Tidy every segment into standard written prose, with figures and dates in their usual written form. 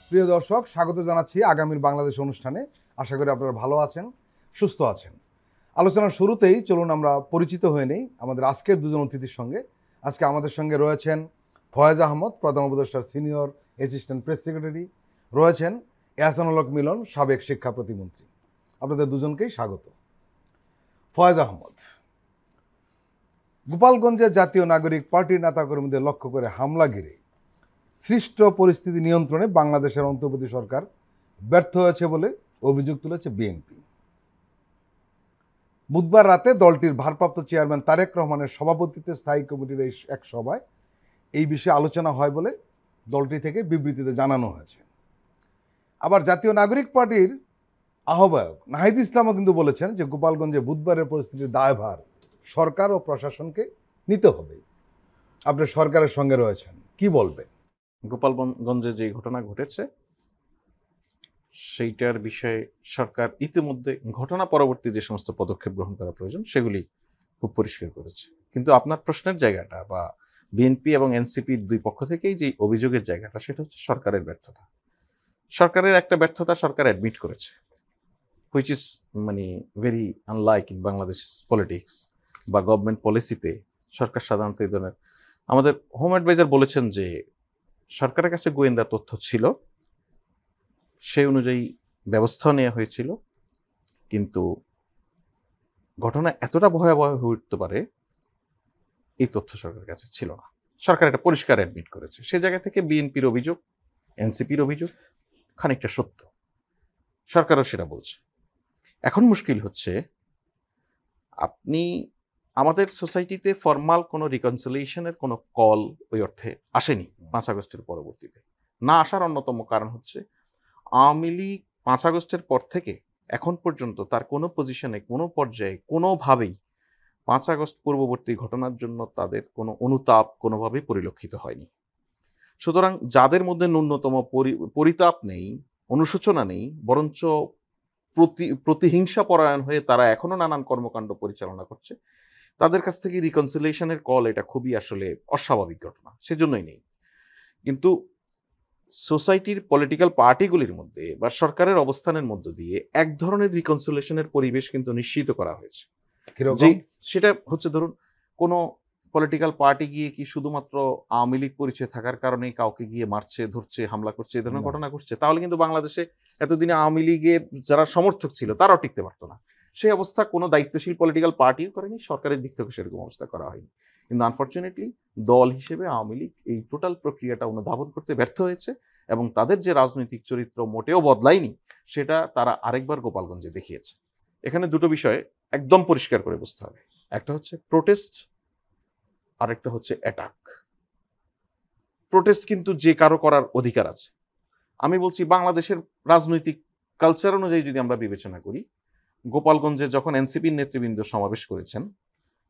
প্রিয় দর্শক, স্বাগত জানাচ্ছি আগামীর বাংলাদেশ অনুষ্ঠানে। আশা করি আপনারা ভালো আছেন, সুস্থ আছেন। আলোচনার শুরুতেই চলুন আমরা পরিচিত হয়ে নেই আমাদের আজকের দুজন অতিথির সঙ্গে। আজকে আমাদের সঙ্গে রয়েছেন ফয়েজ আহমদ, প্রধান উপদেষ্টার সিনিয়র অ্যাসিস্ট্যান্ট প্রেস সেক্রেটারি। রয়েছেন এহসানুল হক মিলন, সাবেক শিক্ষা প্রতিমন্ত্রী। আপনাদের দুজনকেই স্বাগত। ফয়েজ আহমদ, গোপালগঞ্জে জাতীয় নাগরিক পার্টির নেতাকর্মীদের লক্ষ্য করে হামলা ঘিরে সৃষ্ট পরিস্থিতি নিয়ন্ত্রণে বাংলাদেশের অন্তর্বর্তী সরকার ব্যর্থ হয়েছে বলে অভিযোগ তুলেছে বিএনপি। বুধবার রাতে দলটির ভারপ্রাপ্ত চেয়ারম্যান তারেক রহমানের সভাপতিত্বে স্থায়ী কমিটির এক সভায় এই বিষয়ে আলোচনা হয় বলে দলটি থেকে বিবৃতিতে জানানো হয়েছে। আবার জাতীয় নাগরিক পার্টির আহ্বায়ক নাহিদ ইসলামও কিন্তু বলেছেন যে গোপালগঞ্জে বুধবারের পরিস্থিতির দায়ভার সরকার ও প্রশাসনকে নিতে হবে। আপনি সরকারের সঙ্গে রয়েছেন, কি বলবেন? গোপালগঞ্জে যে ঘটনা ঘটেছে সেইটার বিষয়ে সরকার ইতিমধ্যে ঘটনা পরবর্তী যে সমস্ত পদক্ষেপ গ্রহণ করা প্রয়োজন সেগুলি খুব পরিষ্কার করেছে। কিন্তু আপনার প্রশ্নের জায়গাটা বা বিএনপি এবং এনসিপির দুই পক্ষ থেকেই যে অভিযোগের জায়গাটা, সেটা হচ্ছে সরকারের ব্যর্থতা। সরকারের একটা ব্যর্থতা সরকার অ্যাডমিট করেছে, which is very unlike in Bangladesh politics বা গভর্নমেন্ট পলিসিতে। সরকার সাধারণত এই ধরনের, আমাদের হোম অ্যাডভাইজার বলেছেন যে সরকারের কাছে গোয়েন্দা তথ্য ছিল, সেই অনুযায়ী ব্যবস্থা নেওয়া হয়েছিল, কিন্তু ঘটনা এতটা ভয়াবহ হয়ে উঠতে পারে এই তথ্য সরকারের কাছে ছিল না। সরকার এটা পরিষ্কার অ্যাডমিট করেছে। সে জায়গা থেকে বিএনপির অভিযোগ, এনসিপির অভিযোগ খানিকটা সত্য, সরকারও সেটা বলছে। এখন মুশকিল হচ্ছে, আপনি আমাদের সোসাইটিতে ফরমাল কোনো রিকনসিলিয়েশনের কোনো কল ওই অর্থে আসেনি 5 আগস্টের পরবর্তীতে। না আসার অন্যতম কারণ হচ্ছে আওয়ামী লীগ 5 আগস্টের পর থেকে এখন পর্যন্ত তার কোনো পজিশনে, কোনো পর্যায়ে, কোনোভাবেই 5 আগস্ট পূর্ববর্তী ঘটনার জন্য তাদের কোনো অনুতাপ কোনোভাবেই পরিলক্ষিত হয়নি। সুতরাং যাদের মধ্যে ন্যূনতম পরিতাপ নেই, অনুশোচনা নেই, বরঞ্চ প্রতিহিংসা পরায়ণ হয়ে তারা এখনো নানান কর্মকাণ্ড পরিচালনা করছে, তাদের কাছ থেকে রিকনসিলিয়েশনের কল এটা খুবই আসলে অস্বাভাবিক ঘটনা, সেজন্যই নেই। কিন্তু সোসাইটির পলিটিক্যাল পার্টিগুলির মধ্যে বা সরকারের অবস্থানের মধ্য দিয়ে এক ধরনের রিকনসিলিয়েশনের পরিবেশ কিন্তু নিশ্চিত করা হয়েছে। সেটা হচ্ছে, ধরুন, কোনো পলিটিক্যাল পার্টি গিয়ে কি শুধুমাত্র আওয়ামী লীগ পরিচয় থাকার কারণেই কাউকে গিয়ে মারছে, ধরছে, হামলা করছে, এই ধরনের ঘটনা ঘটছে, তাহলে কিন্তু বাংলাদেশে এতদিনে আওয়ামী লীগের যারা সমর্থক ছিল তারাও টিকতে পারতো না। সেই অবস্থা কোনো দায়িত্বশীল পলিটিক্যাল পার্টিও করেনি, সরকারের দিক থেকে সেরকম অবস্থা করা হয়নি। কিন্তু আনফর্চুনেটলি দল হিসেবে আওয়ামী লীগ এই টোটাল প্রক্রিয়াটা অনুধাবন করতে ব্যর্থ হয়েছে এবং তাদের যে রাজনৈতিক চরিত্র মোটেও বদলায়নি, সেটা তারা আরেকবার গোপালগঞ্জে দেখিয়েছে। এখানে দুটো বিষয় একদম পরিষ্কার করে বুঝতে হবে, একটা হচ্ছে প্রোটেস্ট, আরেকটা হচ্ছে অ্যাটাক। প্রোটেস্ট কিন্তু যে কারো করার অধিকার আছে। আমি বলছি, বাংলাদেশের রাজনৈতিক কালচার অনুযায়ী যদি আমরা বিবেচনা করি, গোপালগঞ্জে যখন এনসিপির নেতৃবৃন্দ সমাবেশ করেছেন,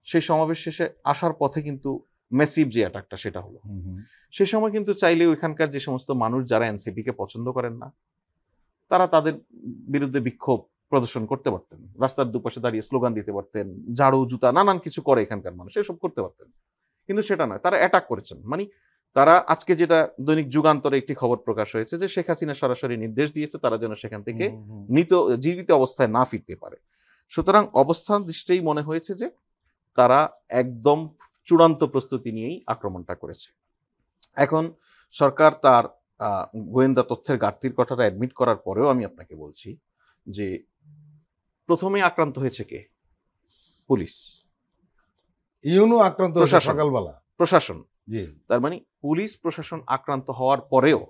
সেই সমাবেশ শেষে আসার পথে কিন্তু ম্যাসিভ যে অ্যাটাকটা সেটা হলো। সে সময় কিন্তু চাইলে ওইখানকার যে সমস্ত মানুষ যারা এনসিপিকে পছন্দ করেন না, তারা তাদের বিরুদ্ধে বিক্ষোভ প্রদর্শন করতে পারতেন, রাস্তার দুপাশে দাঁড়িয়ে স্লোগান দিতে পারতেন, ঝাড়ু জুতা নানান কিছু করে এখানকার মানুষ, এসব করতে পারতেন। কিন্তু সেটা নয়, তারা অ্যাটাক করেছেন। তারা আজকে যেটা দৈনিক যুগান্তরে একটি খবর প্রকাশ হয়েছে যে শেখ হাসিনা সরাসরি নির্দেশ দিয়েছে তারা যেন সেখান থেকে জীবিত অবস্থায় না ফিরতে পারে। সুতরাং অবস্থান দৃষ্টিই মনে হয়েছে যে তারা একদম চূড়ান্ত প্রস্তুতি নিয়েই আক্রমণটা করেছে। এখন সরকার তার গোয়েন্দা তথ্যের ঘাটতির কথাটা অ্যাডমিট করার পরেও আমি আপনাকে বলছি যে প্রথমে আক্রান্ত হয়েছে কে? পুলিশ। ইউনো আক্রান্ত সকালবেলা প্রশাসন। তার মানে পুলিশ প্রশাসন আক্রান্ত হওয়ার পরেও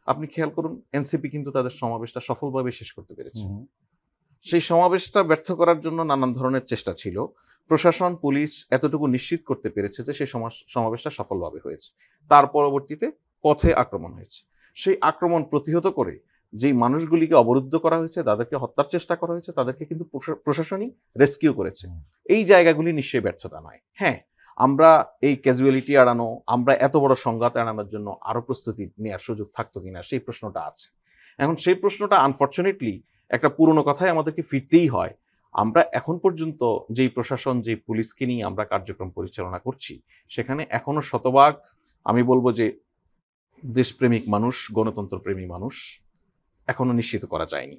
আপনি খেয়াল করুন, এনসিপি কিন্তু তাদের সমাবেশটা সফলভাবে শেষ করতে পেরেছে। সেই সমাবেশটা ব্যর্থ করার জন্য নানান ধরনের চেষ্টা ছিল। প্রশাসন, পুলিশ এতটুকু নিশ্চিত করতে পেরেছে যে সেই সমাবেশটা সফলভাবে হয়েছে। তার পরবর্তীতে পথে আক্রমণ হয়েছে। সেই আক্রমণ প্রতিহত করে যেই মানুষগুলিকে অবরুদ্ধ করা হয়েছে, তাদেরকে হত্যার চেষ্টা করা হয়েছে, তাদেরকে কিন্তু প্রশাসনই রেস্কিউ করেছে। এই জায়গাগুলি নিশ্চয়ই ব্যর্থতা নয়। হ্যাঁ, আমরা এই ক্যাজুয়ালিটি এড়ানো, আমরা এত বড় সংঘাত এড়ানোর জন্য আরো প্রস্তুতি নেওয়ার সুযোগ থাকতো কিনা, সেই প্রশ্নটা আছে। এখন সেই প্রশ্নটা আনফর্চুনেটলি একটা পুরনো কথায় আমাদেরকে ফিরতেই হয়। আমরা এখন পর্যন্ত যেই প্রশাসন, যেই পুলিশকে নিয়ে আমরা কার্যক্রম পরিচালনা করছি, সেখানে এখনো শতভাগ আমি বলবো যে দেশপ্রেমিক মানুষ, গণতন্ত্র প্রেমী মানুষ এখনো নিশ্চিত করা যায়নি।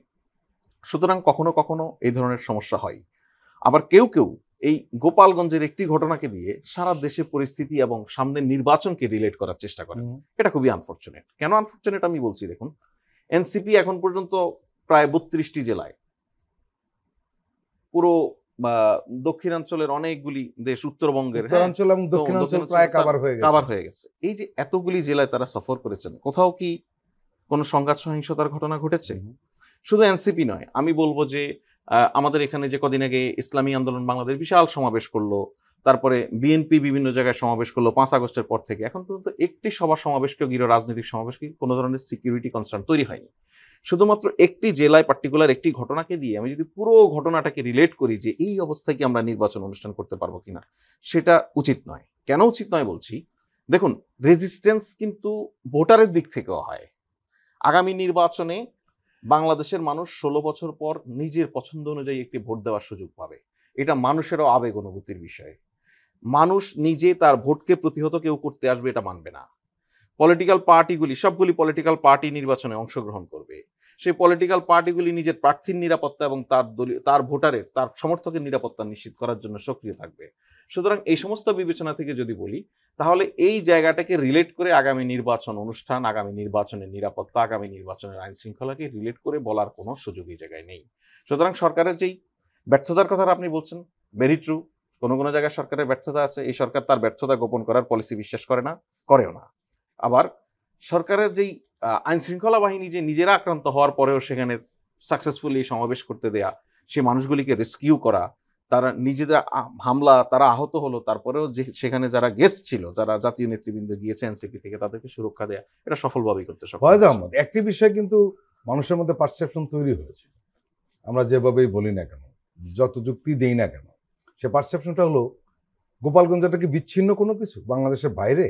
সুতরাং কখনো কখনো এই ধরনের সমস্যা হয়। আবার কেউ কেউ এই গোপালগঞ্জের একটি ঘটনাকে দিয়ে সারা দেশের পরিস্থিতি এবং সামনের নির্বাচনকে রিলেট করার চেষ্টা করে। এটা খুবই আনফরচুনেট। কেন আনফরচুনেট আমি বলছি, দেখুন, এনসিপি এখন পর্যন্ত প্রায় 32টি জেলায়, পুরো দক্ষিণাঞ্চলের অনেকগুলি দেশ, উত্তরবঙ্গের উত্তরাঞ্চল এবং দক্ষিণাঞ্চল প্রায় কভার হয়ে গেছে। এই যে এতগুলি জেলায় তারা সফর করেছেন, কোথাও কি কোনো সংঘাত সহিংসতার ঘটনা ঘটেছে? শুধু এনসিপি নয়, আমি বলবো যে আমাদের এখানে যে কদিন আগে ইসলামী আন্দোলন বাংলাদেশ বিশাল সমাবেশ করলো, তারপরে বিএনপি বিভিন্ন জায়গায় সমাবেশ করলো 5 আগস্টের পর থেকে, এখন পর্যন্ত একটি সভা সমাবেশকে ঘিরে, রাজনৈতিক সমাবেশকে কোনো ধরনের সিকিউরিটি কনসার্ন তৈরি হয়নি। শুধুমাত্র একটি জেলায় পার্টিকুলার একটি ঘটনাকে দিয়ে আমি যদি পুরো ঘটনাটাকে রিলেট করি যে এই অবস্থায় কি আমরা নির্বাচন অনুষ্ঠান করতে পারবো কিনা, সেটা উচিত নয়। কেন উচিত নয় বলছি, দেখুন, রেজিস্ট্যান্স কিন্তু ভোটারের দিক থেকেও হয়। আগামী নির্বাচনে বাংলাদেশের মানুষ 16 বছর পর নিজের পছন্দ অনুযায়ী একটি ভোট দেওয়ার সুযোগ পাবে। এটা মানুষেরও আবেগ অনুভূতির বিষয়। মানুষ নিজে তার ভোটকে প্রতিহত কেউ করতে আসবে এটা মানবে না। পলিটিক্যাল পার্টিগুলি, সবগুলি পলিটিক্যাল পার্টি নির্বাচনে অংশগ্রহণ করবে। সেই পলিটিক্যাল পার্টিগুলি নিজের প্রার্থীর নিরাপত্তা এবং তার ভোটারের, তার সমর্থকের নিরাপত্তা নিশ্চিত করার জন্য সক্রিয় থাকবে। সুতরাং এই সমস্ত বিবেচনা থেকে যদি বলি, তাহলে এই জায়গাটাকে রিলেট করে আগামী নির্বাচন অনুষ্ঠান, আগামী নির্বাচনের নিরাপত্তা, আগামী নির্বাচনের আইন শৃঙ্খলাকে রিলেট করে বলার কোনো সুযোগ এই জায়গায় নেই। সুতরাং সরকারের যেই ব্যর্থতার কথা আপনি বলছেন, ভেরি ট্রু, কোনো কোনো জায়গায় সরকারের ব্যর্থতা আছে। এই সরকার তার ব্যর্থতা গোপন করার পলিসি বিশ্বাস করে না, করেও না। আবার সরকারের যেই আইন শৃঙ্খলা বাহিনী যে নিজেরা আক্রান্ত হওয়ার পরেও সেখানে সাকসেসফুলি সমাবেশ করতে দেয়া, সেই মানুষগুলিকে রেস্কিউ করা, তারা নিজেদের হামলা, তারা আহত হলো, তারপরেও যে সেখানে যারা গেস্ট ছিল, যারা জাতীয় নেতৃবৃন্দ গিয়েছে এনসিপি থেকে, তাদেরকে সুরক্ষা দেয়া, এটা সফলভাবেই করতে সক্ষম হয়েছে। একটি বিষয় কিন্তু মানুষের মধ্যে পারসেপশন তৈরি হয়েছে, আমরা যেভাবেই বলি না কেন, যত যুক্তি দেই না কেন, সে পারসেপশনটা হলো গোপালগঞ্জটা কি বিচ্ছিন্ন কোনো কিছু বাংলাদেশের বাইরে?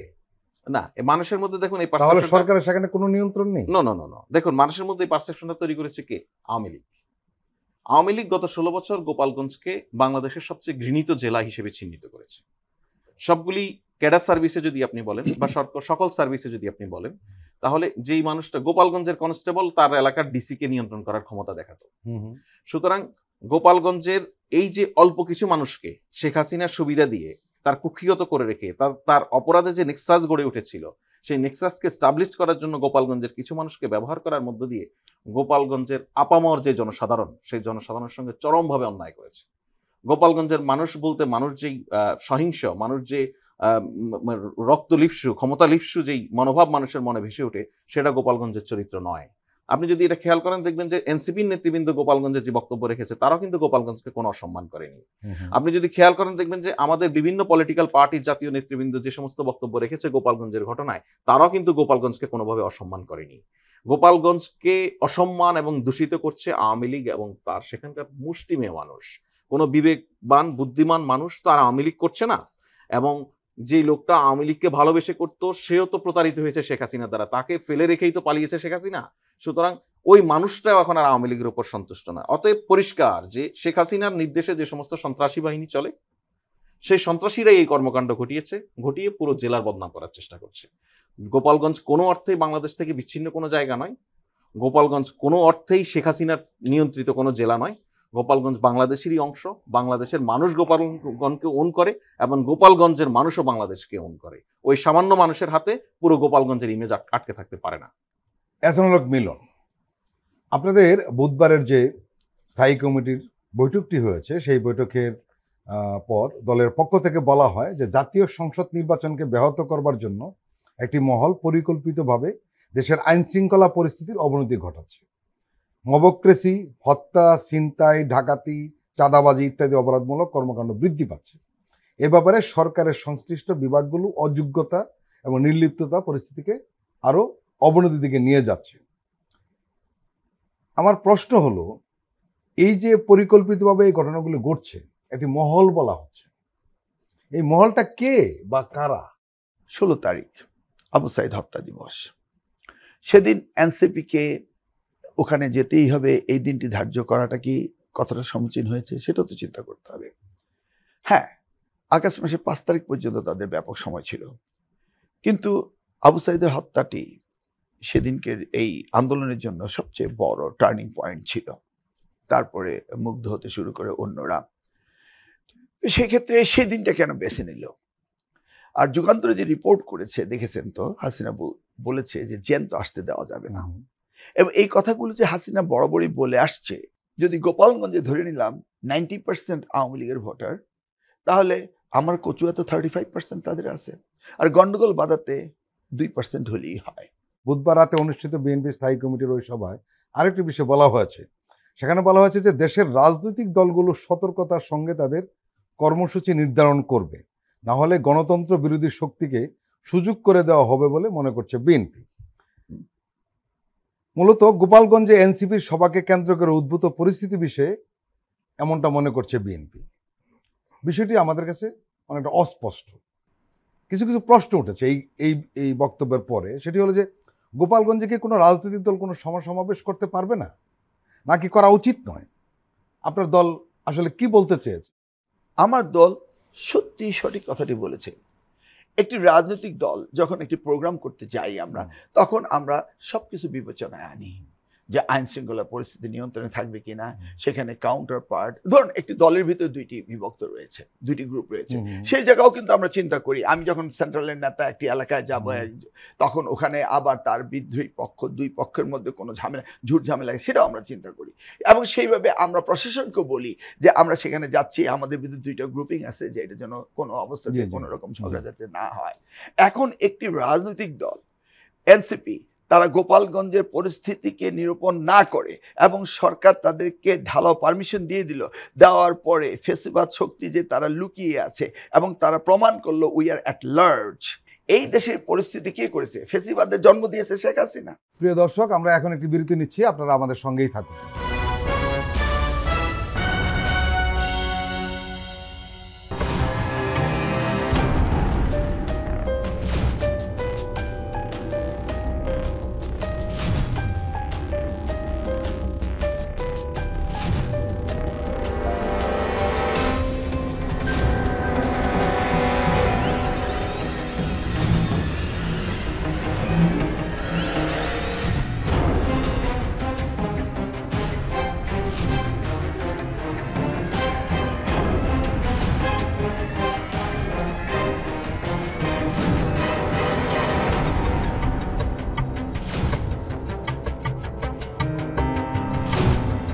না, মানুষের মধ্যে দেখুন এই তাহলে সরকারের সেখানে কোনো নিয়ন্ত্রণ নেই। নো, দেখুন, মানুষের মধ্যে এই পারসেপশনটা তৈরি করেছে কে? আওয়ামী লীগ। আওয়ামী লীগ গত 16 বছর গোপালগঞ্জকে বাংলাদেশের সবচেয়ে ঘৃণিত জেলা হিসেবে চিহ্নিত করেছে। সবগুলি ক্যাডার সার্ভিসে যদি আপনি বলেন বা সকল সার্ভিসে যদি আপনি বলেন, তাহলে যেই মানুষটা গোপালগঞ্জের কনস্টেবল, তার এলাকার ডিসিকে নিয়ন্ত্রণ করার ক্ষমতা দেখাতো। সুতরাং গোপালগঞ্জের এই যে অল্প কিছু মানুষকে শেখ হাসিনার সুবিধা দিয়ে তার কুক্ষিগত করে রেখে তার অপরাধে যে নেক্সাস গড়ে উঠেছিল, সেই নেক্সাসকে স্টাবলিশ করার জন্য গোপালগঞ্জের কিছু মানুষকে ব্যবহার করার মধ্য দিয়ে গোপালগঞ্জের আপামর যে জনসাধারণ, সেই জনসাধারণের সঙ্গে চরমভাবে অন্যায় করেছে। গোপালগঞ্জের মানুষ বলতে মানুষ যেই সহিংস, মানুষ যে রক্তলিপ্সু, ক্ষমতালিপ্সু যেই মনোভাব মানুষের মনে ভেসে ওঠে, সেটা গোপালগঞ্জের চরিত্র নয়। আপনি যদি এটা খেয়াল করেন, দেখবেন যে এনসিপির নেতৃবৃন্দ গোপালগঞ্জে যে বক্তব্য রেখেছে, তারাও কিন্তু গোপালগঞ্জকে কোনো অসম্মান করেনি। আপনি যদি খেয়াল করেন, দেখবেন যে আমাদের বিভিন্ন পলিটিক্যাল পার্টির জাতীয় নেতৃবৃন্দ যে সমস্ত বক্তব্য রেখেছে গোপালগঞ্জের ঘটনায়, তারাও কিন্তু গোপালগঞ্জকে কোনোভাবে অসম্মান করেনি। গোপালগঞ্জকে অসম্মান এবং দূষিত করছে আওয়ামী লীগ এবং তার সেখানকার মুষ্টিমেয় মানুষ। কোনো বিবেকবান, বুদ্ধিমান মানুষ তো আর আওয়ামী লীগ করছে না। এবং যে লোকটা আওয়ামী লীগকে ভালোবেসে করতো, সেও তো প্রতারিত হয়েছে শেখ হাসিনা দ্বারা, তাকে ফেলে রেখেই তো পালিয়েছে শেখ হাসিনা। সুতরাং ওই মানুষটাও এখন আর আওয়ামী লীগের উপর সন্তুষ্ট নয়। অতএব পরিষ্কার যে শেখ হাসিনার নির্দেশে যে সমস্ত সন্ত্রাসী বাহিনী চলে, সেই সন্ত্রাসীরাই এই কর্মকাণ্ড ঘটিয়ে পুরো জেলার বদনাম করার চেষ্টা করছে। গোপালগঞ্জ কোনো অর্থেই বাংলাদেশ থেকে বিচ্ছিন্ন কোনো জায়গা নয়। গোপালগঞ্জ কোনো অর্থেই শেখ হাসিনার নিয়ন্ত্রিত কোনো জেলা নয়। গোপালগঞ্জ বাংলাদেশেরই অংশ। বাংলাদেশের মানুষ গোপালগঞ্জকে ওন করে এবং গোপালগঞ্জের মানুষও বাংলাদেশকে ওন করে। ওই সামান্য মানুষের হাতে পুরো গোপালগঞ্জের ইমেজ আটকে থাকতে পারে না। এহসানুল হক মিলন, আপনাদের বুধবারের যে স্থায়ী কমিটির বৈঠকটি হয়েছে, সেই বৈঠকের পর দলের পক্ষ থেকে বলা হয় যে জাতীয় সংসদ নির্বাচনকে ব্যাহত করবার জন্য একটি মহল পরিকল্পিতভাবে দেশের আইন শৃঙ্খলা পরিস্থিতির অবনতি ঘটাচ্ছে। মবক্রেসি, হত্যা, ছিনতাই, ডাকাতি, চাঁদাবাজি ইত্যাদি অপরাধমূলক কর্মকাণ্ড বৃদ্ধি পাচ্ছে। এ ব্যাপারে সরকারের সংশ্লিষ্ট বিভাগগুলো অযোগ্যতা এবং নির্লিপ্ততা পরিস্থিতিকে আরও অবনতির দিকে নিয়ে যাচ্ছে। আমার প্রশ্ন হলো, এই যে পরিকল্পিতভাবে এই ঘটনাগুলো ঘটছে, একটি মহল বলা হচ্ছে, এই মহলটা কে বা কারা? 16 তারিখ আবু সাইদ হত্যা দিবস, সেদিন এনসিপিকে ওখানে যেতেই হবে, এই দিনটি ধার্য করাটা কি কতটা সমীচীন হয়েছে সেটা তো চিন্তা করতে হবে। হ্যাঁ, আগস্ট মাসের 5 তারিখ পর্যন্ত তাদের ব্যাপক সময় ছিল, কিন্তু আবু সাইদের হত্যাটি সেদিনকের এই আন্দোলনের জন্য সবচেয়ে বড় টার্নিং পয়েন্ট ছিল। তারপরে মুগ্ধ হতে শুরু করে অন্যরা। সেক্ষেত্রে সেই দিনটা কেন বেছে নিল? আর যুগান্তরে যে রিপোর্ট করেছে দেখেছেন তো, হাসিনা বলেছে যে জ্যান্ত আসতে দেওয়া যাবে না। এবং এই কথাগুলো যে হাসিনা বরাবরই বলে আসছে, যদি গোপালগঞ্জে ধরে নিলাম 90% আওয়ামী লীগের ভোটার, তাহলে আমার কচুয়া তো 35% তাদের আছে, আর গন্ডগোল বাঁধাতে 2% হলেই হয়। বুধবার রাতে অনুষ্ঠিত বিএনপি স্থায়ী কমিটির ওই সভায় আরেকটি বিষয় বলা হয়েছে। সেখানে বলা হয়েছে যে দেশের রাজনৈতিক দলগুলো সতর্কতার সঙ্গে তাদের কর্মসূচি নির্ধারণ করবে, না হলে গণতন্ত্র বিরোধী শক্তিকে সুযোগ করে দেওয়া হবে বলে মনে করছে বিএনপি। মূলত গোপালগঞ্জে এনসিপির সভাকে কেন্দ্র করে উদ্ভূত পরিস্থিতি বিষয়ে এমনটা মনে করছে বিএনপি। বিষয়টি আমাদের কাছে অনেকটা অস্পষ্ট। কিছু কিছু প্রশ্ন উঠেছে এই বক্তব্যের পরে। সেটি হলো যে গোপালগঞ্জে কি কোনো রাজনৈতিক দল কোনো সমাবেশ করতে পারবে না, নাকি করা উচিত নয়? আপনার দল আসলে কি বলতে চেয়েছে? আমার দল সত্যি সঠিক কথাটি বলেছে। একটি রাজনৈতিক দল যখন একটি প্রোগ্রাম করতে যাই আমরা, তখন আমরা সবকিছু বিবেচনায় আনি, যে আইন শৃঙ্খলা পরিস্থিতি নিয়ন্ত্রণে থাকবে কিনা, সেখানে কাউন্টার পার্ট, ধরুন একটি দলের ভিতরে দুইটি গ্রুপ রয়েছে, সেই জায়গাও কিন্তু আমরা চিন্তা করি। আমি যখন সেন্ট্রালের নেতা একটি এলাকায় যাব, তখন ওখানে আবার তার বিদ্রোহী পক্ষ, দুই পক্ষের মধ্যে কোনো ঝুট ঝামেলা, সেটাও আমরা চিন্তা করি। এবং সেইভাবে আমরা প্রশাসনকে বলি যে আমরা সেখানে যাচ্ছি, আমাদের ভিতরে দুইটা গ্রুপিং আছে, যে এটা যেন কোনো অবস্থাতে কোনো রকম ঝগড়া যাতে না হয়। এখন একটি রাজনৈতিক দল এনসিপি তারা গোপালগঞ্জের পরিস্থিতিকে নিরূপণ না করে এবং সরকার তাদেরকে ঢালাও পারমিশন দিয়ে দিল, দেওয়ার পরে ফেসিবাদ শক্তি যে তারা লুকিয়ে আছে এবং তারা প্রমাণ করলো উই আর অ্যাট লার্জ। এই দেশের পরিস্থিতি কে করেছে? ফেসিবাদের জন্ম দিয়েছে শেখ হাসিনা। প্রিয় দর্শক, আমরা এখন একটি বিরতি নিচ্ছি, আপনারা আমাদের সঙ্গেই থাকুন।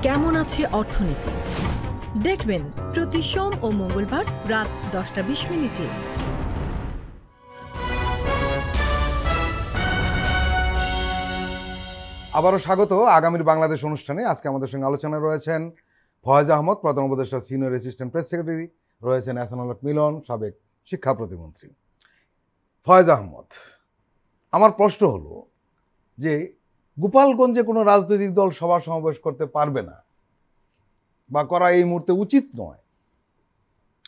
কেমন আছে অর্থনীতি দেখবেন প্রতি সোম ও মঙ্গলবার রাত 10:20 আবারও স্বাগত আগামীর বাংলাদেশ অনুষ্ঠানে। আজকে আমাদের সঙ্গে আলোচনায় রয়েছেন ফয়েজ আহমদ, প্রধান উপদেষ্টা সিনিয়র অ্যাসিস্ট্যান্ট প্রেস সেক্রেটারি, রয়েছেন এহসানুল হক মিলন, সাবেক শিক্ষা প্রতিমন্ত্রী। ফয়েজ আহমদ, আমার প্রশ্ন হলো যে গোপালগঞ্জে কোনো রাজনৈতিক দল সভা সমাবেশ করতে পারবে না বা করা এই মুহূর্তে উচিত নয়,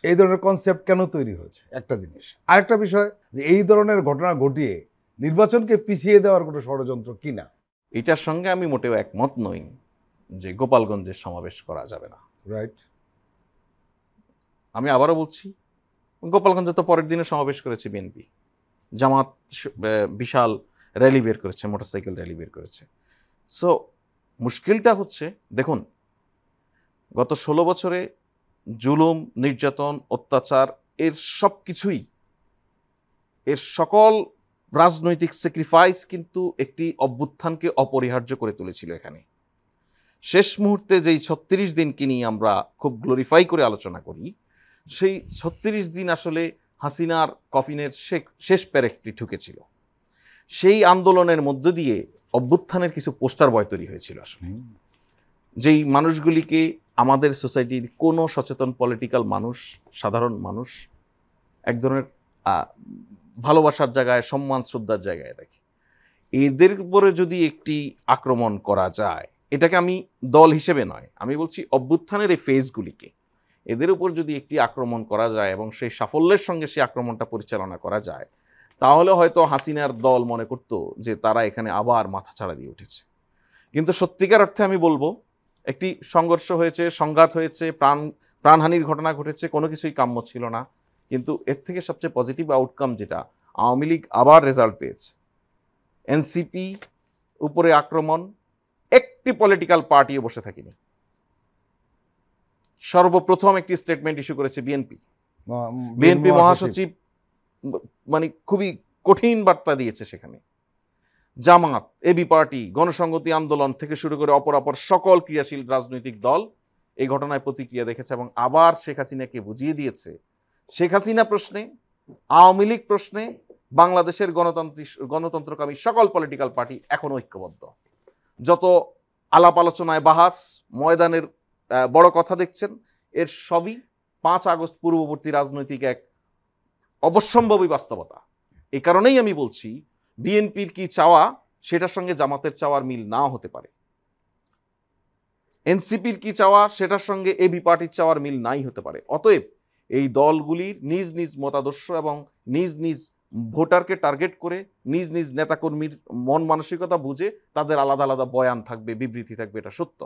এই ধরনের কনসেপ্ট কেন তৈরি হয়েছে? একটা জিনিস। আরেকটা বিষয়, যে এই ধরনের ঘটনা ঘটিয়ে নির্বাচনকে পিছিয়ে দেওয়ার কোনো ষড়যন্ত্র কিনা। এটার সঙ্গে আমি মোটেও একমত নই যে গোপালগঞ্জের সমাবেশ করা যাবে না। রাইট। আমি আবারও বলছি, গোপালগঞ্জে তো পরের দিনে সমাবেশ করেছে বিএনপি, জামাত বিশাল র্যালি বের করেছে, মোটরসাইকেল র্যালি বের করেছে। সো মুশকিলটা হচ্ছে, দেখুন, গত 16 বছরে জুলুম, নির্যাতন, অত্যাচার, এর সব কিছুই, এর সকল রাজনৈতিক স্যাক্রিফাইস কিন্তু একটি অভ্যুত্থানকে অপরিহার্য করে তুলেছিল। এখানে শেষ মুহূর্তে যেই 36 দিনকে নিয়ে আমরা খুব গ্লোরিফাই করে আলোচনা করি, সেই 36 দিন আসলে হাসিনার কফিনের শেষ প্যারেকটি ঠুকেছিল। সেই আন্দোলনের মধ্য দিয়ে অভ্যুত্থানের কিছু পোস্টার বয় তৈরি হয়েছিল আসলে, যেই মানুষগুলিকে আমাদের সোসাইটির কোনো সচেতন পলিটিক্যাল মানুষ, সাধারণ মানুষ এক ধরনের ভালোবাসার জায়গায়, সম্মান শ্রদ্ধার জায়গায় রাখে। এদের উপরে যদি একটি আক্রমণ করা যায়, এটাকে আমি দল হিসেবে নয়, আমি বলছি অভ্যুত্থানের এই ফেজগুলিকে, এদের উপর যদি একটি আক্রমণ করা যায় এবং সেই সাফল্যের সঙ্গে সেই আক্রমণটা পরিচালনা করা যায়, তাহলে হয়তো হাসিনার দল মনে করত যে তারা এখানে আবার মাথাছাড়া দিয়ে উঠেছে। কিন্তু সত্যিকার অর্থে আমি বলবো, একটি সংঘর্ষ হয়েছে, সংঘাত হয়েছে, প্রাণহানির ঘটনা ঘটেছে, কোনো কিছুই কাম্য ছিল না। কিন্তু এর থেকে সবচেয়ে পজিটিভ আউটকাম যেটা, আওয়ামী লীগ আবার রেজাল্ট পেয়েছে। এনসিপি উপরে আক্রমণ, একটি পলিটিক্যাল পার্টিও বসে থাকেনি। সর্বপ্রথম একটি স্টেটমেন্ট ইস্যু করেছে বিএনপি। বিএনপি মহাসচিব মানে খুবই কঠিন বার্তা দিয়েছে সেখানে। জামাত, এবি পার্টি, গণসংহতি আন্দোলন থেকে শুরু করে অপরাপর সকল ক্রিয়াশীল রাজনৈতিক দল এই ঘটনায় প্রতিক্রিয়া দেখেছে এবং আবার শেখ হাসিনাকে বুঝিয়ে দিয়েছে শেখ হাসিনা প্রশ্নে, আওয়ামী লীগ প্রশ্নে বাংলাদেশের গণতন্ত্রকামী সকল পলিটিক্যাল পার্টি এখন ঐক্যবদ্ধ। যত আলাপ আলোচনায় বাহাস ময়দানের বড় কথা দেখছেন, এর সবই 5 আগস্ট পূর্ববর্তী রাজনৈতিক এক অবশ্যম্ভাবী বাস্তবতা। এই কারণেই আমি বলছি বিএনপির কি চাওয়া সেটার সঙ্গে জামাতের চাওয়ার মিল নাও হতে পারে, এনসিপির কি চাওয়া সেটার সঙ্গে এবি পার্টির চাওয়ার মিল নাই হতে পারে। অতএব এই দলগুলির নিজ নিজ মতাদর্শ এবং নিজ নিজ ভোটারকে টার্গেট করে নিজ নিজ নেতাকর্মীর মন মানসিকতা বুঝে তাদের আলাদা আলাদা বয়ান থাকবে, বিবৃতি থাকবে, এটা সত্য।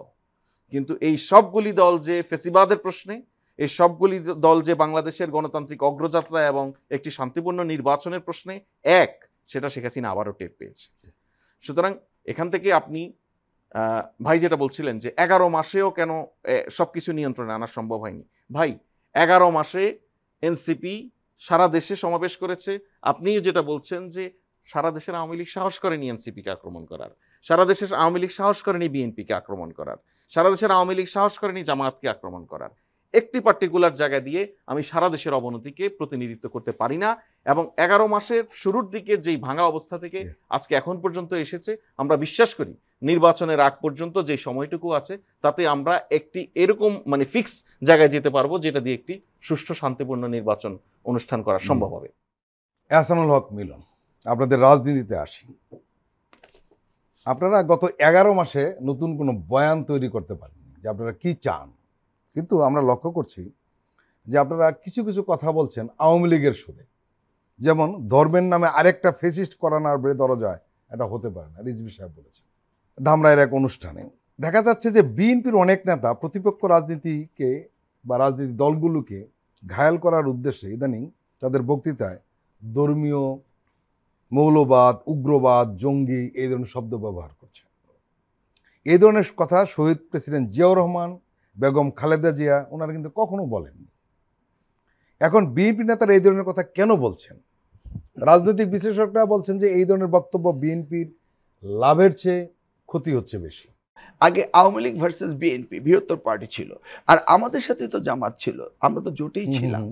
কিন্তু এই সবগুলি দল যে ফেসিবাদের প্রশ্নে, এই সবগুলি দল যে বাংলাদেশের গণতান্ত্রিক অগ্রযাত্রা এবং একটি শান্তিপূর্ণ নির্বাচনের প্রশ্নে এক, সেটা শেখ হাসিনা আবারও টের পেয়েছে। সুতরাং এখান থেকে আপনি ভাই যেটা বলছিলেন যে 11 মাসেও কেন সবকিছু নিয়ন্ত্রণে আনা সম্ভব হয়নি, ভাই 11 মাসে এনসিপি সারা দেশে সমাবেশ করেছে। আপনিও যেটা বলছেন যে সারা দেশের আওয়ামী লীগ সাহস করেনি এনসিপিকে আক্রমণ করার, সারা দেশের আওয়ামী লীগ সাহস করেনি বিএনপিকে আক্রমণ করার, সারা দেশের আওয়ামী লীগ সাহস করেনি জামায়াতকে আক্রমণ করার। একটি পার্টিকুলার জায়গা দিয়ে আমি সারা দেশের অবনতিকে প্রতিনিধিত্ব করতে পারি না। এবং 11 মাসের শুরুর দিকে যেই ভাঙা অবস্থা থেকে আজকে এখন পর্যন্ত এসেছে, আমরা বিশ্বাস করি নির্বাচনের আগ পর্যন্ত যে সময়টুকু আছে তাতে আমরা একটি এরকম মানে ফিক্স জায়গায় যেতে পারবো যেটা দিয়ে একটি সুষ্ঠু শান্তিপূর্ণ নির্বাচন অনুষ্ঠান করা সম্ভব হবে। এহসানুল হক মিলন, আপনাদের রাজনীতিতে আসি। আপনারা গত 11 মাসে নতুন কোনো বয়ান তৈরি করতে পারেননি যে আপনারা কি চান, কিন্তু আমরা লক্ষ্য করছি যে আপনারা কিছু কিছু কথা বলছেন আওয়ামী লীগের সুরে। যেমন ধর্মের নামে আরেকটা ফেসিস্ট করানোর দরজায় এটা হতে পারে না, রিজভী সাহেব বলেছেন ধামরাইয়ের এক অনুষ্ঠানে। দেখা যাচ্ছে যে বিএনপির অনেক নেতা প্রতিপক্ষ রাজনীতিকে বা রাজনীতি দলগুলোকে ঘায়াল করার উদ্দেশ্যে ইদানিং তাদের বক্তৃতায় ধর্মীয় মৌলবাদ, উগ্রবাদ, জঙ্গি এই ধরনের শব্দ ব্যবহার করছে। এই ধরনের কথা শহীদ প্রেসিডেন্ট জিয়াউর রহমান, বেগম খালেদা জিয়া ওনারা কিন্তু কখনো বলেননি। এখন বিএনপি নেতারা এই ধরনের কথা কেন বলছেন? রাজনৈতিক বিশ্লেষকরা বলছেন যে এই ধরনের বক্তব্য বিএনপির লাভের চেয়ে ক্ষতি হচ্ছে বেশি। আগে আওয়ামী লীগ ভার্সেস বিএনপি বৃহত্তর পার্টি ছিল, আর আমাদের সাথে তো জামাত ছিল, আমরা তো জোটেই ছিলাম।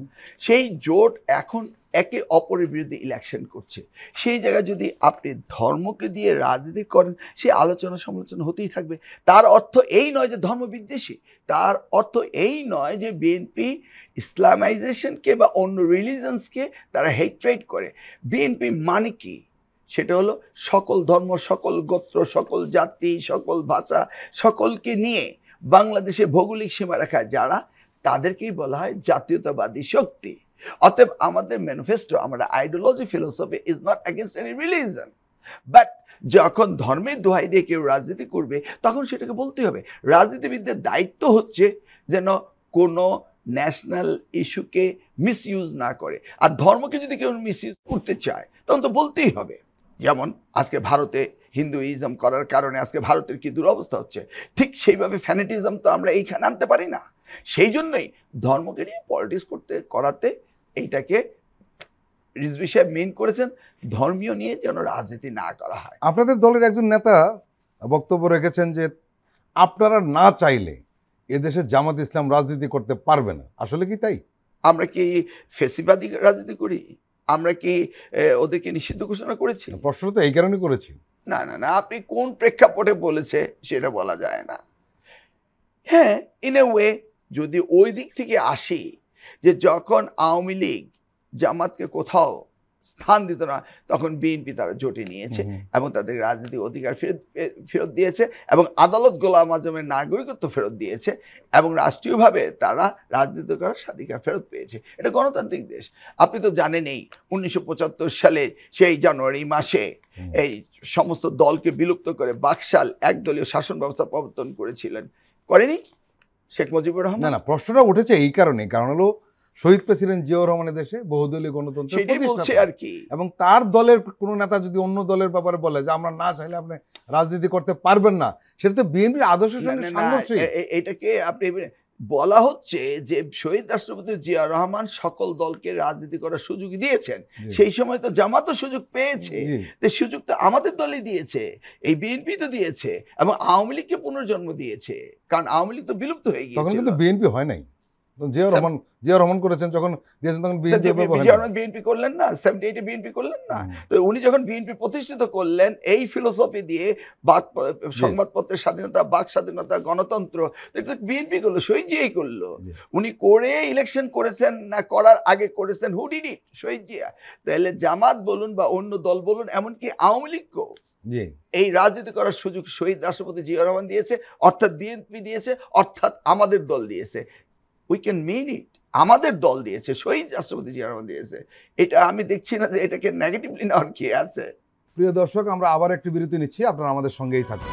সেই জোট এখন একে অপরের বিরুদ্ধে ইলেকশন করছে। সেই জায়গায় যদি আপনি ধর্মকে দিয়ে রাজনীতি করেন, সে আলোচনা সমালোচনা হতেই থাকবে। তার অর্থ এই নয় যে ধর্ম বিদ্বেষী, তার অর্থ এই নয় যে বিএনপি ইসলামাইজেশনকে বা অন্য রিলিজনসকে তারা হেট্রেট করে। বিএনপি মানে কি? সেটা হলো সকল ধর্ম, সকল গোত্র, সকল জাতি, সকল ভাষা, সকলকে নিয়ে বাংলাদেশে ভৌগোলিক সীমারেখা যারা, তাদেরকেই বলা হয় জাতীয়তাবাদী শক্তি। অতএব আমাদের ম্যানিফেস্টো, আমাদের ideology, philosophy is not against any religion. But যখন ধর্মের দোহাই দিয়ে কেউ রাজনীতি করবে তখন সেটাকে বলতে হবে। রাজনীতিবিদদের দায়িত্ব হচ্ছে যেন কোনো ন্যাশনাল ইস্যুকে মিসইউজ না করে। আর ধর্মকে যদি কেউ মিসইউজ করতে চায় তখন তো বলতেই হবে। যেমন আজকে ভারতে হিন্দুইজম করার কারণে আজকে ভারতের কি দুরবস্থা হচ্ছে, ঠিক সেইভাবে ফ্যানেটিজম তো আমরা এইখানে আনতে পারি না। সেই জন্যই ধর্মকে নিয়ে পলিটিক্স করাতে এইটাকে রিজভী সাহেব মেইন করেছেন, ধর্মীয় নিয়ে যেন রাজনীতি না করা হয়। আপনাদের দলের একজন নেতা বক্তব্য রেখেছেন যে আপনারা না চাইলে এদেশে জামাত ইসলাম রাজনীতি করতে পারবে না। আসলে কি তাই? আমরা কি ফেসিবাদী রাজনীতি করি? আমরা কি ওদেরকে নিষিদ্ধ ঘোষণা করেছি? প্রশ্ন তো এই কারণেই করেছি। না না না, আপনি কোন প্রেক্ষাপটে বলেছে সেটা বলা যায় না। হ্যাঁ, ইন এ ওয়ে যদি ওই দিক থেকে আসি যে যখন আওয়ামী লীগ জামাতকে কোথাও স্থান দিত না, তখন বিএনপি তারা জোটে নিয়েছে এবং তাদের রাজনৈতিক অধিকার ফেরত দিয়েছে এবং আদালত গোলাম আজমের নাগরিকত্ব ফেরত দিয়েছে এবং রাষ্ট্রীয়ভাবে তারা রাজনীতি করার স্বাধিকার ফেরত পেয়েছে। এটা গণতান্ত্রিক দেশ। আপনি তো জানেনই 1975 সালের সেই জানুয়ারি মাসে এই সমস্ত দলকে বিলুপ্ত করে বাকশাল একদলীয় শাসন ব্যবস্থা প্রবর্তন করেছিলেন, করেনি শেখ মুজিবুর রহমান? না না, প্রশ্নটা উঠেছে এই কারণে, কারণ হলো শহীদ প্রেসিডেন্ট জিয়াউর রহমানের দেশে বহুদলীয় গণতন্ত্র সেটাই বলছে আর কি। এবং তার দলের কোনো নেতা যদি অন্য দলের ব্যাপারে বলে যে আমরা না চাইলে আপনি রাজনীতি করতে পারবেন না, সেটা তো বিএনপির আদর্শের না, সঙ্গে না, না, সাংঘর্ষিক। এটাকে আপনি বলা হচ্ছে যে শহীদ রাষ্ট্রপতি জিয়াউর রহমান সকল দলকে রাজনীতি করার সুযোগ দিয়েছেন। জি। সেই সময় তো জামাতও সুযোগ পেয়েছে, জি। তো সুযোগ তো আমাদের দলই দিয়েছে, এই বিএনপি তো দিয়েছে, এবং আওয়ামী লীগকে পুনর্জন্ম দিয়েছে, কারণ আওয়ামী লীগ তো বিলুপ্ত হয়ে তখন গিয়েছিল। কিন্তু বিএনপি হয় নাই, জিয়াউর রহমান করেছেন যখন দিয়েছেন, তখন বিএনপি করলেন না, 78 বিএনপি করলেন না। তো উনি যখন বিএনপি প্রতিষ্ঠিত করলেন এই ফিলোসফি দিয়ে, সংবাদপত্রের স্বাধীনতা, বাক স্বাধীনতা, গণতন্ত্র, এটা বিএনপি করলো, শহীদ জিয়াই করলো। উনি করে ইলেকশন করেছেন না করার আগে করেছেন, হু ডিড ইট? শহীদ জিয়া। তাহলে জামাত বলুন বা অন্য দল বলুন, এমনকি আওয়ামী লীগকেও এই রাজনীতি করার সুযোগ শহীদ রাষ্ট্রপতি জিয়াউর রহমান দিয়েছে, অর্থাৎ বিএনপি দিয়েছে, অর্থাৎ আমাদের দল দিয়েছে। উই ক্যান মিন ইট, আমাদের দল দিয়েছে, শহীদ রাষ্ট্রপতি জিয়াউর রহমান দিয়েছে। এটা আমি দেখছি না যে এটাকে নেগেটিভলি নেওয়ার কি আছে। প্রিয় দর্শক, আমরা আবার একটি বিরতি নিচ্ছি, আপনারা আমাদের সঙ্গেই থাকুন।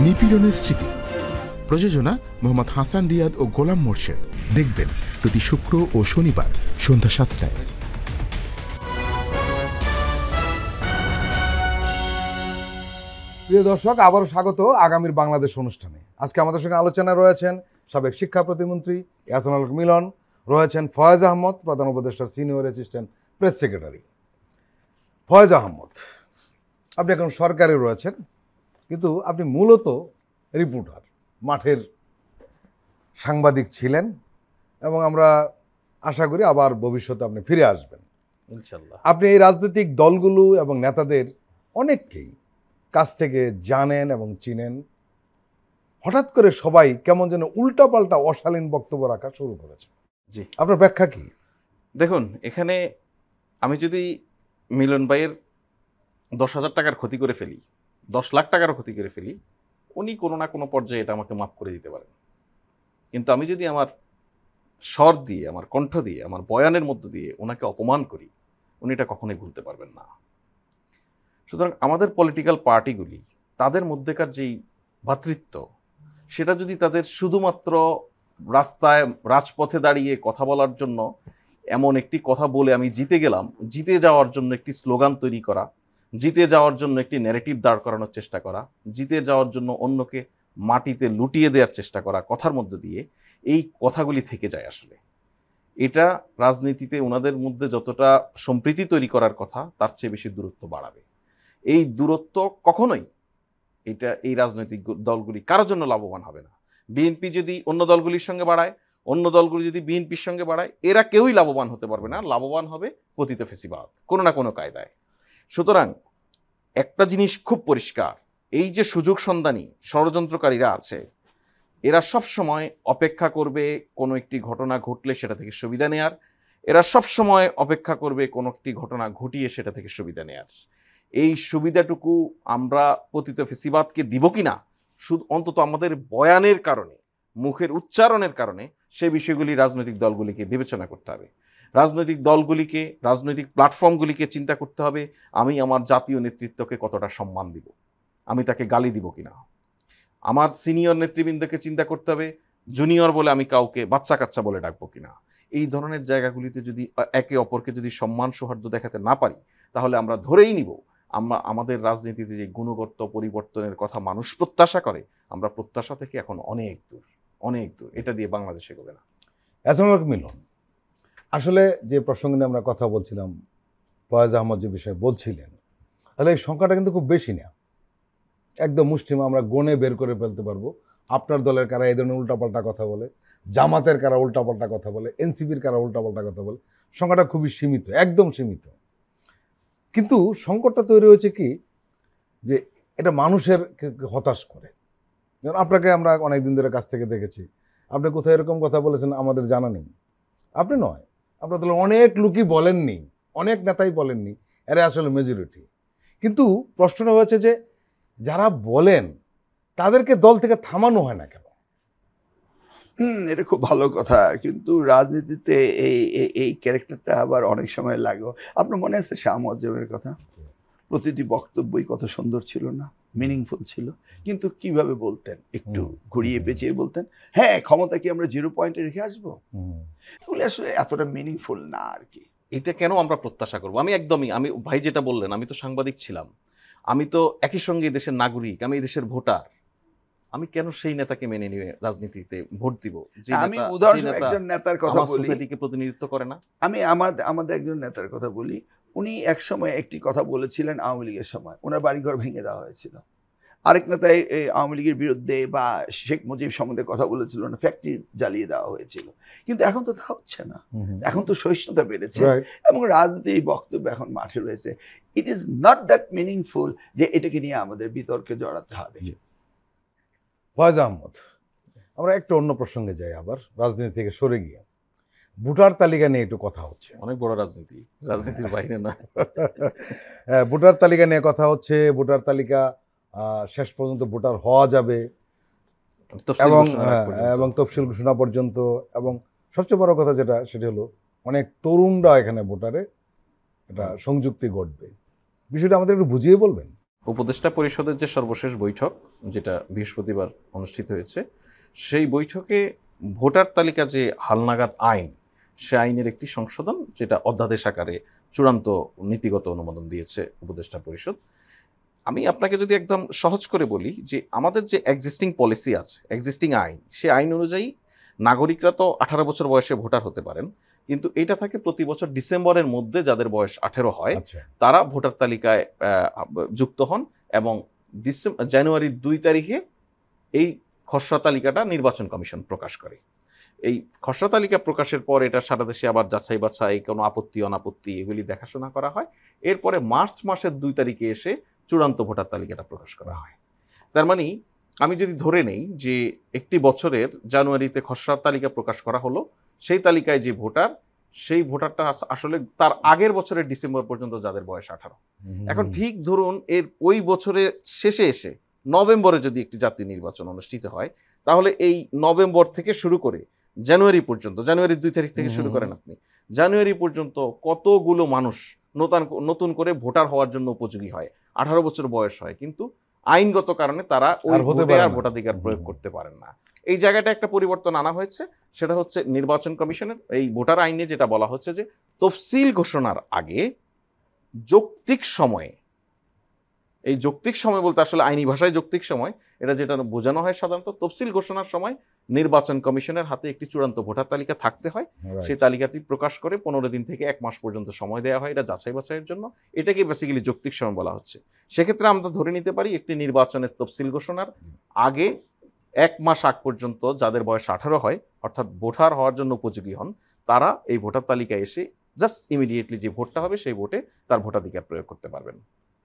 নিপীড়নের স্মৃতি, প্রযোজনা মোহাম্মদ হাসান রিয়াদ ও গোলাম মোর্শেদ। দেখবেন প্রতি শুক্র ও শনিবার সন্ধ্যা 7টায়। প্রিয় দর্শক, আবারও স্বাগত আগামীর বাংলাদেশ অনুষ্ঠানে। আজকে আমাদের সঙ্গে আলোচনায় রয়েছেন সাবেক শিক্ষা প্রতিমন্ত্রী এহসানুল হক মিলন, রয়েছেন ফয়েজ আহমদ, প্রধান উপদেষ্টার senior assistant press secretary. Foyez Ahmad, আপনি এখন সরকারে রয়েছেন, কিন্তু আপনি মূলত রিপোর্টার, মাঠের সাংবাদিক ছিলেন, এবং আমরা আশা করি আবার ভবিষ্যতে আপনি ফিরে আসবেন ইনশাআল্লাহ। আপনি এই রাজনৈতিক দলগুলো এবং নেতাদের অনেককেই কাছ থেকে জানেন এবং চিনেন। হঠাৎ করে সবাই কেমন যেন উল্টাপাল্টা অশালীন বক্তব্য রাখা শুরু করেছে। জি, আপনার ব্যাখ্যা কি? দেখুন, এখানে আমি যদি মিলন ভাইয়ের 10,000 টাকার ক্ষতি করে ফেলি, 10 লাখ টাকারও ক্ষতি করে ফেলি, উনি কোনো না কোনো পর্যায়ে এটা আমাকে মাফ করে দিতে পারেন। কিন্তু আমি যদি আমার স্বর দিয়ে, আমার কণ্ঠ দিয়ে, আমার বয়ানের মধ্য দিয়ে ওনাকে অপমান করি, উনি এটা কখনোই ভুলতে পারবেন না। সুতরাং আমাদের পলিটিক্যাল পার্টিগুলি, তাদের মধ্যেকার যেই ভ্রাতৃত্ব, সেটা যদি তাদের শুধুমাত্র রাস্তায় রাজপথে দাঁড়িয়ে কথা বলার জন্য এমন একটি কথা বলে আমি জিতে গেলাম, জিতে যাওয়ার জন্য একটি স্লোগান তৈরি করা, জিতে যাওয়ার জন্য একটি ন্যারেটিভ দাঁড় করানোর চেষ্টা করা, জিতে যাওয়ার জন্য অন্যকে মাটিতে লুটিয়ে দেওয়ার চেষ্টা করা, কথার মধ্যে দিয়ে এই কথাগুলি থেকে যায়। আসলে এটা রাজনীতিতে ওনাদের মধ্যে যতটা সম্প্রীতি তৈরি করার কথা, তার চেয়ে বেশি দূরত্ব বাড়াবে। এই দূরত্ব কখনোই এই রাজনৈতিক দলগুলি কারোর জন্য লাভবান হবে না। বিএনপি যদি অন্য দলগুলির সঙ্গে বাড়ায়, অন্য দলগুলি যদি বিএনপির সঙ্গে বাড়ায়, এরা কেউই লাভবান হতে পারবে না। লাভবান হবে পতিত ফেসিবাদ কোনো না কোনো কায়দায়। সুতরাং একটা জিনিস খুব পরিষ্কার, এই যে সুযোগ সন্ধানী ষড়যন্ত্রকারীরা আছে, এরা সব সময় অপেক্ষা করবে কোনো একটি ঘটনা ঘটলে সেটা থেকে সুবিধা নেয়ার। এরা সব সময় অপেক্ষা করবে কোনো একটি ঘটনা ঘটিয়ে সেটা থেকে সুবিধা নেয়ার। এই সুবিধাটুকু আমরা পতিত ফেসিবাদকে দিব কিনা, শুধু অন্তত আমাদের বয়ানের কারণে, মুখের উচ্চারণের কারণে সে বিষয়গুলি রাজনৈতিক দলগুলিকে বিবেচনা করতে হবে। রাজনৈতিক দলগুলিকে, রাজনৈতিক প্ল্যাটফর্মগুলিকে চিন্তা করতে হবে, আমি আমার জাতীয় নেতৃত্বকে কতটা সম্মান দিব, আমি তাকে গালি দিব কিনা। আমার সিনিয়র নেতৃবৃন্দকে চিন্তা করতে হবে, জুনিয়র বলে আমি কাউকে বাচ্চা কাচ্চা বলে ডাকবো কিনা। এই ধরনের জায়গাগুলিতে যদি একে অপরকে যদি সম্মান সৌহার্দ্য দেখাতে না পারি, তাহলে আমরা ধরেই নিব আমরা আমাদের রাজনীতিতে যে গুণগত পরিবর্তনের কথা মানুষ প্রত্যাশা করে, আমরা প্রত্যাশা থেকে এখন অনেক দূর, অনেক দূর। এটা দিয়ে বাংলাদেশ এগোবে না। এহসানুল হক মিলন, আসলে যে প্রসঙ্গ নিয়ে আমরা কথা বলছিলাম, ফয়েজ আহমদ যে বিষয়ে বলছিলেন, তাহলে এই সংখ্যাটা কিন্তু খুব বেশি না, একদম মুষ্টিম, আমরা গণে বের করে ফেলতে পারবো আপনার দলের কারা এই ধরনের উল্টাপাল্টা কথা বলে, জামাতের কারা উল্টাপাল্টা কথা বলে, এনসিপির কারা উল্টাপাল্টা কথা বলে। সংখ্যাটা খুবই সীমিত, একদম সীমিত। কিন্তু সংকটটা তৈরি হয়েছে কি, যে এটা মানুষের হতাশ করে। যেমন আপনাকে আমরা অনেক দিন ধরে কাছ থেকে দেখেছি, আপনি কোথায় এরকম কথা বলেছেন আমাদের জানা নেই। আপনি নয়, আপনার দলের অনেক লোকই বলেননি, অনেক নেতাই বলেননি, এরা আসলে মেজরিটি। কিন্তু প্রশ্নটা হয়েছে যে যারা বলেন তাদেরকে দল থেকে থামানো হয় না কেন? এটা খুব ভালো কথা, কিন্তু রাজনীতিতে এই ক্যারেক্টারটা আবার অনেক সময় লাগে। আপনার মনে আছে শাহ মুয়াজ্জেমের কথা? প্রতিটি বক্তব্যই কত সুন্দর ছিল না, মিনিংফুল ছিল, কিন্তু কিভাবে বলতেন, একটু ঘুরিয়ে পেঁচিয়ে বলতেন। হ্যাঁ, ক্ষমতা কি আমরা 0 পয়েন্টে রেখে আসবো? এগুলো আসলে এতটা মিনিংফুল না আর কি। এটা কেন আমরা প্রত্যাশা করবো? আমি ভাই যেটা বললেন, আমি তো সাংবাদিক ছিলাম, আমি তো একই সঙ্গে এই দেশের নাগরিক, আমি এই দেশের ভোটার। আমি কেন সেই নেতাকে মেনে নিয়ে রাজনীতিতে ভোট দিব? আমি উদাহরণস্বরূপ একজন নেতার কথা বলি, সোসাইটিকে প্রতিনিধিত্ব করে না। আমি আমাদের একজন নেতার কথা বলি। উনি এক সময় একটি কথা বলেছিলেন আওয়ামী লীগের সময়, ওনার বাড়িঘর ভেঙে দেওয়া হয়েছিল। আরেক নেতা আওয়ামী লীগের বিরুদ্ধে বা শেখ মুজিব সম্বন্ধে কথা বলেছিল, না ফ্যাক্টরি জ্বালিয়ে দেওয়া হয়েছিল। কিন্তু এখন তো তা হচ্ছে না, এখন তো সহিষ্ণুতা বেড়েছে এবং রাজনীতির বক্তব্য এখন মাঠে রয়েছে। It is not that meaningful যে এটাকে নিয়ে আমাদের বিতর্কে জড়াতে হবে। ফয়েজ আহমদ, আমরা একটু অন্য প্রসঙ্গে যাই, আবার রাজনীতি থেকে সরে গিয়ে ভোটার তালিকা নিয়ে একটু কথা হচ্ছে। অনেক বড় রাজনীতির বাইরে না। হ্যাঁ, ভোটার তালিকা নিয়ে কথা হচ্ছে। ভোটার তালিকা শেষ পর্যন্ত ভোটার হওয়া যাবে এবং তফসিল ঘোষণা পর্যন্ত, এবং সবচেয়ে বড় কথা যেটা, সেটা হলো অনেক তরুণরা এখানে ভোটারে এটা সংযুক্তি ঘটবে। বিষয়টা আমাদের একটু বুঝিয়ে বলবেন? উপদেষ্টা পরিষদের যে সর্বশেষ বৈঠক, যেটা বৃহস্পতিবার অনুষ্ঠিত হয়েছে, সেই বৈঠকে ভোটার তালিকা যে হালনাগাদ আইন, সে আইনের একটি সংশোধন, যেটা অধ্যাদেশ আকারে চূড়ান্ত নীতিগত অনুমোদন দিয়েছে উপদেষ্টা পরিষদ। আমি আপনাকে যদি একদম সহজ করে বলি যে আমাদের যে এক্সিস্টিং পলিসি আছে, এক্সিস্টিং আইন, সে আইন অনুযায়ী নাগরিকরা তো 18 বছর বয়সে ভোটার হতে পারেন, কিন্তু এটা থাকে প্রতি বছর ডিসেম্বরের মধ্যে যাদের বয়স 18 হয় তারা ভোটার তালিকায় যুক্ত হন, এবং জানুয়ারির 2 তারিখে এই খসড়া তালিকাটা নির্বাচন কমিশন প্রকাশ করে। এই খসড়া তালিকা প্রকাশের পর এটা সারা দেশে আবার যাচাই বাছাই, কোনো আপত্তি অনাপত্তি এগুলি দেখাশোনা করা হয়। এরপরে মার্চ মাসের 2 তারিখে এসে চূড়ান্ত ভোটার তালিকাটা প্রকাশ করা হয়। তার মানে আমি যদি ধরে নেই যে একটি বছরের জানুয়ারিতে খসড়া তালিকা প্রকাশ করা হলো, সেই তালিকায় যে ভোটার, সেই ভোটারটা আসলে তার আগের বছরের ডিসেম্বর পর্যন্ত যাদের বয়স 18। এখন ঠিক ধরুন এর ওই বছরের শেষে এসে নভেম্বরে যদি একটি জাতীয় নির্বাচন অনুষ্ঠিত হয়, তাহলে এই নভেম্বর থেকে শুরু করে জানুয়ারি পর্যন্ত, জানুয়ারির 2 তারিখ থেকে শুরু করেন আপনি, জানুয়ারি পর্যন্ত কতগুলো মানুষ নতুন করে ভোটার হওয়ার জন্য উপযোগী হয়, 18 বছর বয়স হয়, কিন্তু আইনগত কারণে তারা ওই ভোটাধিকার প্রয়োগ করতে পারেন না। এই জায়গাটা একটা পরিবর্তন আনা হয়েছে, সেটা হচ্ছে নির্বাচন কমিশনের এই ভোটার আইনে যেটা বলা হচ্ছে যে তফসিল ঘোষণার আগে যৌক্তিক সময়ে, এই যৌক্তিক সময় বলতে আসলে আইনি ভাষায় যৌক্তিক সময়, এটা যেটা বোঝানো হয় সাধারণত তফসিল ঘোষণার সময় নির্বাচন কমিশনের হাতে একটি চূড়ান্ত ভোটার তালিকা থাকতে হয়। সেই তালিকাটি প্রকাশ করে 15 দিন থেকে 1 মাস পর্যন্ত সময় দেওয়া হয় এটা যাচাই বাছাইয়ের জন্য। এটাকে বেসিক্যালি যৌক্তিক সময় বলা হচ্ছে। সেক্ষেত্রে আমরা ধরে নিতে পারি একটি নির্বাচনের তফসিল ঘোষণার আগে 1 মাস আগ পর্যন্ত যাদের বয়স 18 হয়, অর্থাৎ ভোটার হওয়ার জন্য উপযোগী হন, তারা এই ভোটার তালিকায় এসে জাস্ট ইমিডিয়েটলি যে ভোটটা হবে সেই ভোটে তার ভোটাধিকার প্রয়োগ করতে পারবেন।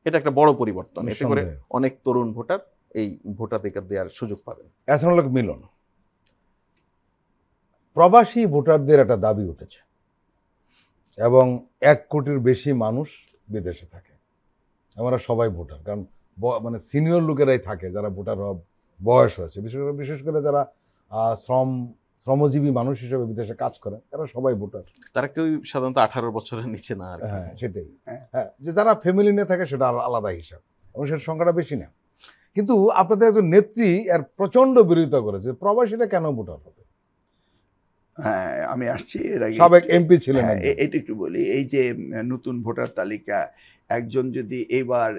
এটা একটা বড় পরিবর্তন। এতে করে অনেক তরুণ ভোটার এই ভোটাধিকার দেওয়ার সুযোগ পাবেন। এহসানুল হক মিলন, প্রবাসী ভোটারদের একটা দাবি উঠেছে এবং 1 কোটির বেশি মানুষ বিদেশে থাকে। আমরা সবাই ভোটার, কারণ মানে সিনিয়র লোকেরাই থাকে যারা ভোটার হওয়ার বয়স হয়েছে, বিশেষ করে যারা শ্রমজীবী মানুষ হিসেবে বিদেশে কাজ করে, তারা সবাই ভোটার। তারা কেউ সাধারণত 18 বছরের নিচে না। হ্যাঁ, সেটাই। হ্যাঁ, যে যারা ফ্যামিলি নিয়ে থাকে সেটা আলাদা হিসাব, এবং সেটার সংখ্যাটা বেশি না। কিন্তু আপনাদের একজন নেত্রী এর প্রচন্ড বিরোধিতা করেছে, প্রবাসীরা কেন ভোটার হবে? হ্যাঁ, আমি আসছি এর আগে, সাবেক এমপি ছিলেন। এটা একটু বলি। এই যে নতুন ভোটার তালিকা, একজন যদি এবার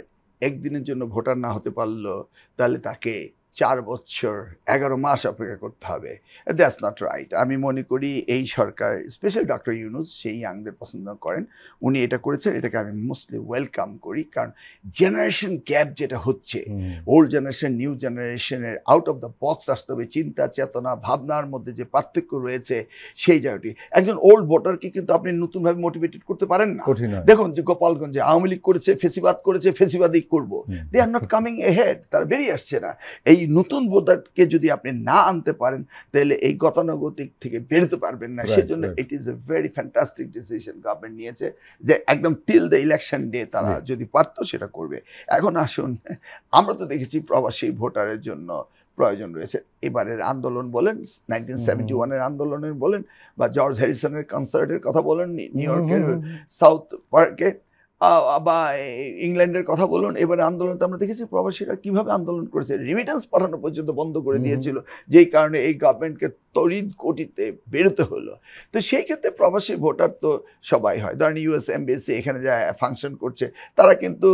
একদিনের জন্য ভোটার না হতে পারলো, তাহলে তাকে 4 বছর 11 মাস অপেক্ষা করতে হবে। That's not right. আমি মনে করি এই সরকার, স্পেশালি ডক্টর ইউনূস, সেই ইয়াংদের পছন্দ করেন, উনি এটা করেছেন, এটাকে আমি মোস্টলি ওয়েলকাম করি। কারণ জেনারেশন গ্যাপ যেটা হচ্ছে, ওল্ড জেনারেশন নিউ জেনারেশনের আউট অফ দ্য বক্স আসতে হবে, চিন্তা চেতনা ভাবনার মধ্যে যে পার্থক্য রয়েছে সেই জায়গাটি। একজন ওল্ড ভোটারকে কিন্তু আপনি নতুনভাবে মোটিভেটেড করতে পারেন না। দেখুন যে গোপালগঞ্জে আওয়ামী লীগ করেছে, ফেসিবাদ করেছে, ফেসিবাদই করবো, দে আর নট কামিং এহেড, তারা বেরিয়ে আসছে না। এই এই নতুন ভোটারকে যদি আপনি না আনতে পারেন তাহলে এই গতানুগতিক থেকে বেরোতে পারবেন না। Right, সেজন্য right. It is a very fantastic decision government নিয়েছে যে একদম টিল দ্য ইলেকশন ডে তারা জি। যদি পারতো সেটা করবে। এখন আসুন, আমরা তো দেখেছি প্রবাসী ভোটারের জন্য প্রয়োজন রয়েছে। এবারের আন্দোলন বলেন, 1971-এর আন্দোলনের বলেন, বা জর্জ হ্যারিসনের কনসার্টের কথা বলেন নিউ ইয়র্কের সাউথ পার্কে, বা ইংল্যান্ডের কথা বলুন, এবারে আন্দোলনটা আমরা দেখেছি প্রবাসীরা কিভাবে আন্দোলন করেছে, রিমিটেন্স পাঠানো পর্যন্ত বন্ধ করে দিয়েছিল, যেই কারণে এই গভর্নমেন্টকে তড়িৎ গতিতে বেরোতে হলো। তো সেই ক্ষেত্রে প্রবাসী ভোটার তো সবাই হয়, ধরেন ইউএস এমবেসি এখানে যা ফাংশন করছে তারা কিন্তু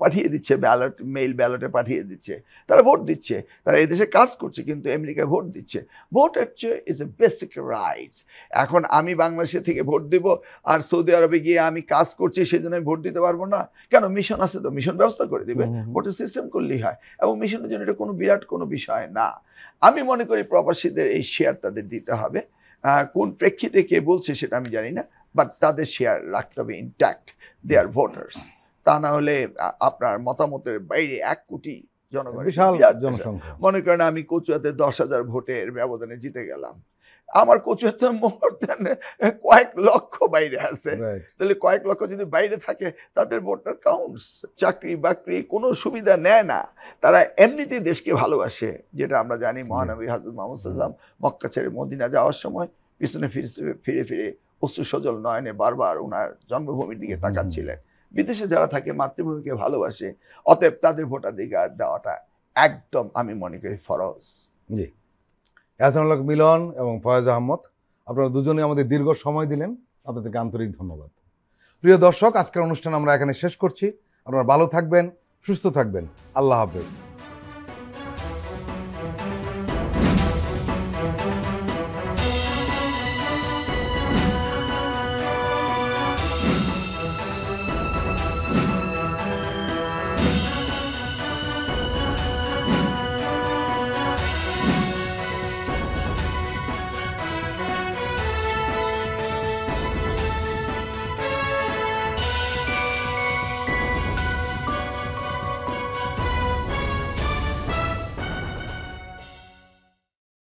পাঠিয়ে দিচ্ছে ব্যালট, মেইল ব্যালটে পাঠিয়ে দিচ্ছে, তারা ভোট দিচ্ছে, তারা এদেশে কাজ করছে কিন্তু আমেরিকায় ভোট দিচ্ছে। ভোট হচ্ছে ইজ এ বেসিক রাইটস। এখন আমি বাংলাদেশে থেকে ভোট দিব আর সৌদি আরবে গিয়ে আমি কাজ করছি সেজন্য আমি ভোট দিতে পারবো না কেন? মিশন আছে তো, মিশন ব্যবস্থা করে দিবে, ভোটের সিস্টেম করলেই হয়, এবং মিশনের জন্য এটা কোনো বিরাট কোনো বিষয় না। আমি মনে করি প্রবাসীদের এই শেয়ার তাদের দিতে হবে। কোন প্রেক্ষিতে কে বলছে সেটা আমি জানি না, বাট তাদের শেয়ার রাখতে হবে ইনট্যাক্ট, দে আর ভোটার্স। তা না হলে আপনার মতামতের বাইরে 1 কোটি জনগণ, বিশাল জনসংখ্যা। মনে করেন আমি কচুয়াতে 10,000 ভোটের ব্যবধানে জিতে গেলাম, আমার কচুয়াতে মোর দেন কয়েক লক্ষ বাইরে আছে, Right. তাহলে কয়েক লক্ষ যদি বাইরে থাকে তাদের ভোটার কাউন্টস, চাকরি বাকরি কোনো সুবিধা নেয় না, তারা এমনিতেই দেশকে ভালোবাসে। যেটা আমরা জানি মহানবী হযরত মুহাম্মদ সাল্লাল্লাহু আলাইহি ওয়াসাল্লাম মক্কা ছেড়ে মদিনা যাওয়ার সময় পিছনে ফিরে ফিরে অশ্রু সজল নয়নে বারবার ওনার জন্মভূমির দিকে তাকাচ্ছিলেন। বিদেশে যারা থাকে মাতৃভূমিকে ভালোবাসে, অতএব তাদের ভোটাধিকার দেওয়াটা একদম আমি মনে করি ফরজ। জি, এহসানুল হক মিলন এবং ফয়েজ আহমদ, আপনারা দুজনে আমাদের দীর্ঘ সময় দিলেন, আপনাদেরকে আন্তরিক ধন্যবাদ। প্রিয় দর্শক, আজকের অনুষ্ঠান আমরা এখানে শেষ করছি। আপনারা ভালো থাকবেন, সুস্থ থাকবেন। আল্লাহ হাফেজ।